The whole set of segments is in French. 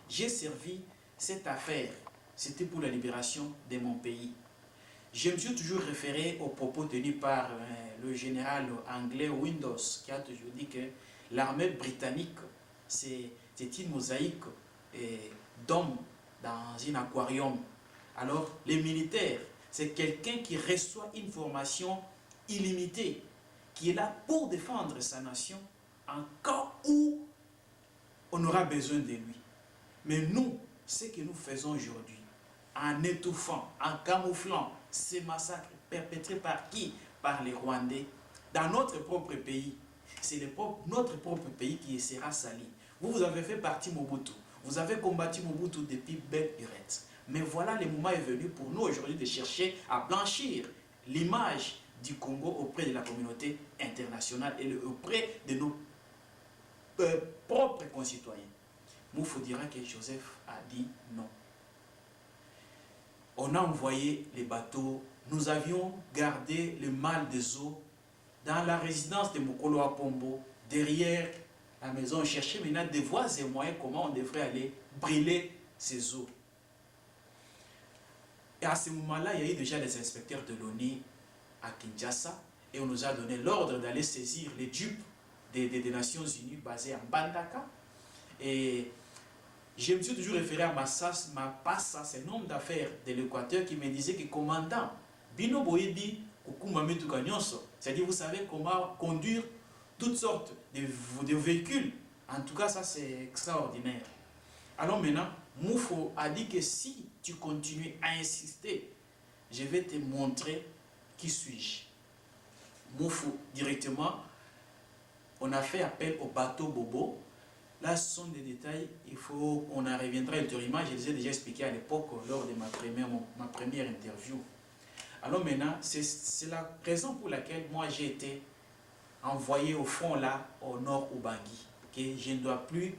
j'ai servi cette affaire. C'était pour la libération de mon pays. Je me suis toujours référé aux propos tenus par le général anglais Windows, qui a toujours dit que l'armée britannique, c'est une mosaïque d'hommes dans un aquarium. Alors, les militaires, c'est quelqu'un qui reçoit une formation illimitée, qui est là pour défendre sa nation en cas où on aura besoin de lui. Mais nous, ce que nous faisons aujourd'hui, en étouffant, en camouflant ces massacres perpétrés par qui? Par les Rwandais, dans notre propre pays. C'est notre propre pays qui sera sali. Vous avez fait partie Mobutu. Vous avez combattu Mobutu depuis belle lurette. Mais voilà, le moment est venu pour nous aujourd'hui de chercher à blanchir l'image du Congo auprès de la communauté internationale et auprès de nos propres concitoyens. Moufou dira que Joseph a dit non. On a envoyé les bateaux, nous avions gardé le mal des eaux dans la résidence de Mokolo Apombo, derrière la maison. On cherchait maintenant des voies et moyens comment on devrait aller brûler ces eaux. Et à ce moment-là, il y a eu déjà des inspecteurs de l'ONU à Kinshasa et on nous a donné l'ordre d'aller saisir les dupes des Nations Unies basées à Mbandaka. Et je me suis toujours référé à Mapassa, c'est un homme d'affaires de l'Équateur qui me disait que commandant, Bino Boyebi, c'est-à-dire vous savez comment conduire toutes sortes de véhicules. En tout cas, ça c'est extraordinaire. Alors maintenant, Moufo a dit que si tu continues à insister, je vais te montrer qui suis-je. Moufo, directement, on a fait appel au bateau Bobo. Là, ce sont des détails, on en reviendra ultérieurement, je les ai déjà expliqués à l'époque lors de ma première interview. Alors maintenant, c'est la raison pour laquelle moi j'ai été envoyé au front là, au nord Ubangi, que je ne dois plus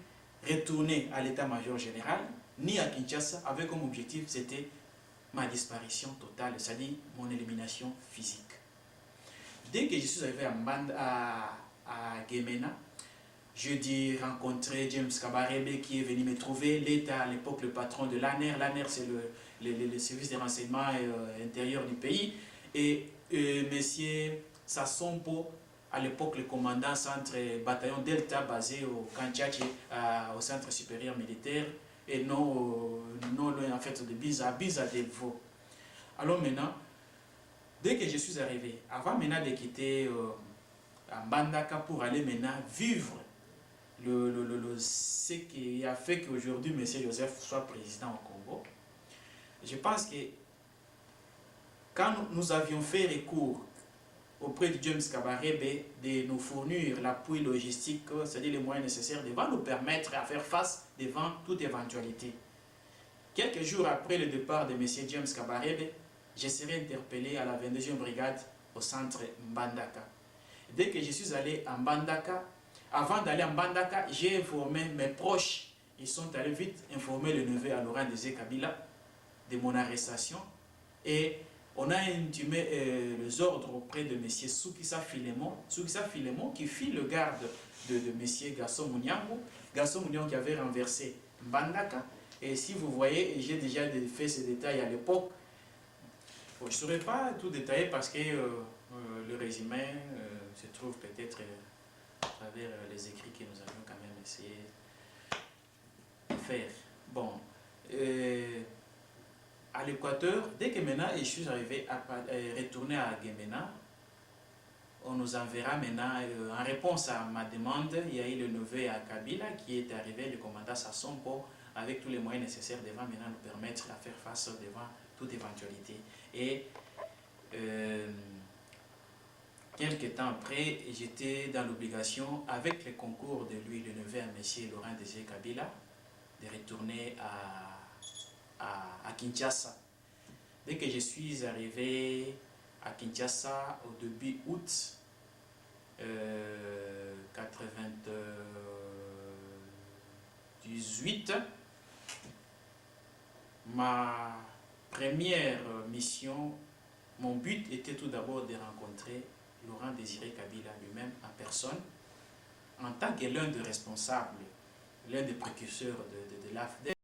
retourner à l'état-major général, ni à Kinshasa, avec comme objectif, c'était ma disparition totale, c'est-à-dire mon élimination physique. Dès que je suis arrivé à Gemena, je dis rencontrer James Kabarebe qui est venu me trouver. L'État à l'époque le patron de l'ANER. L'ANER c'est le service de renseignement intérieur du pays. Et monsieur Sassompo, à l'époque le commandant centre bataillon Delta basé au Kanchachi, au centre supérieur militaire. Et non loin en fait de Biza, Biza Delvaux. Alors maintenant, dès que je suis arrivé, avant maintenant de quitter Mbandaka pour aller maintenant vivre ce qui a fait qu'aujourd'hui M. Joseph soit président au Congo, je pense que quand nous avions fait recours auprès de James Kabarebe de nous fournir l'appui logistique, c'est-à-dire les moyens nécessaires, devant nous permettre à faire face devant toute éventualité. Quelques jours après le départ de M. James Kabarebe, je serai interpellé à la 22e brigade au centre Mbandaka. Dès que je suis allé à Mbandaka, avant d'aller à Mbandaka, j'ai informé mes proches. Ils sont allés vite informer le neveu à Laurent Désiré Kabila de mon arrestation. Et on a intimé les ordres auprès de M. Soukissa Filemon, qui fit le garde de M. Gasson Mouniango. Gasson Mouniango qui avait renversé Mbandaka. Et si vous voyez, j'ai déjà fait ces détails à l'époque. Je ne saurais pas tout détailler parce que le résumé se trouve peut-être à travers les écrits que nous avions quand même essayé de faire. Bon, à l'Équateur, dès que maintenant je suis arrivé à retourner à Gemena, on nous enverra maintenant, en réponse à ma demande, il y a eu le neveu à Kabila qui est arrivé, le commandant Sassompo, avec tous les moyens nécessaires devant maintenant nous permettre de faire face devant toute éventualité. Et quelques temps après, j'étais dans l'obligation, avec le concours de lui, le neveu à M. Laurent Désiré Kabila, de retourner à Kinshasa. Dès que je suis arrivé à Kinshasa au début août 98, ma première mission, mon but était tout d'abord de rencontrer Laurent Désiré Kabila lui-même en personne, en tant que l'un des responsables, l'un des précurseurs de l'AFDEL.